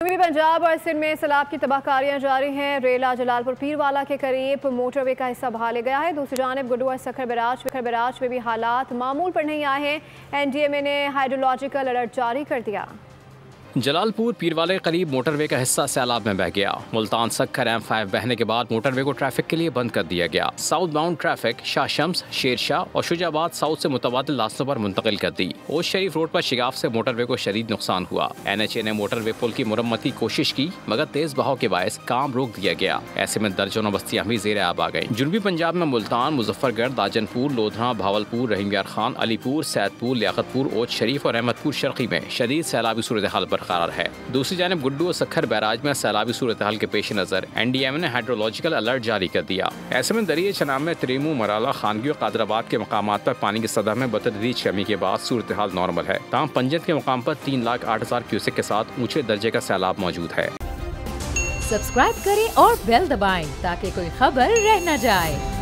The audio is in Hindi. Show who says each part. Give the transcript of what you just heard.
Speaker 1: पूर्वी पंजाब और सिंध में सैलाब की तबाहकारियां जारी हैं। रेला जलालपुर पीरवाला के करीब मोटरवे का हिस्सा बहा ले गया है। दूसरी जानिब गुड्डू और सखर बैराज में भी हालात मामूल पर नहीं आए हैं। NDMA ने हाइड्रोलॉजिकल अलर्ट जारी कर दिया।
Speaker 2: जलालपुर पीरवाले के करीब मोटरवे का हिस्सा सैलाब में बह गया। मुल्तान सक्खर M5 बहने के बाद मोटरवे को ट्रैफिक के लिए बंद कर दिया गया। South bound traffic Shah Shams, Shershah और शुजाबाद साउथ से मुतबादिल रास्तों पर मुंतकिल कर दी। ओश शरीफ रोड पर शिगाफ से मोटरवे को शदीद नुकसान हुआ। NHA ने मोटरवे पुल की मुरम्मत की कोशिश की मगर तेज बहाव के बायस काम रोक दिया गया। ऐसे में दर्जनों बस्तियां भी ज़ेर आब आ गई। जनूबी पंजाब में मुल्तान, मुजफ्फरगढ़, दाजनपुर, लोधना, भावलपुर, रहीम यार खान, अलीपुर, सैदपुर, लियाकतपुर, ओच शरीफ और अहमदपुर शर्की में शदीद सैलाबी सूरत हाल बरकरार है। दूसरी जानिब गुड्डू और सखर बैराज में सैलाबी सूरत हाल के पेश नज़र NDMA ने हाइड्रोलॉजिकल अलर्ट जारी कर दिया। ऐसे में दरिया चनाब में त्रेमू, मराला, खानगी और कादराबाद के मकामात पर पानी की सतह में बतदरीज कमी के बाद सूरत हाल नॉर्मल है। ताहम पंजत के मकाम पर 3,08,000 क्यूसेक के साथ ऊंचे दर्जे का सैलाब मौजूद है।
Speaker 3: सब्सक्राइब करें और बेल दबाएं ताकि कोई खबर रह न जाए।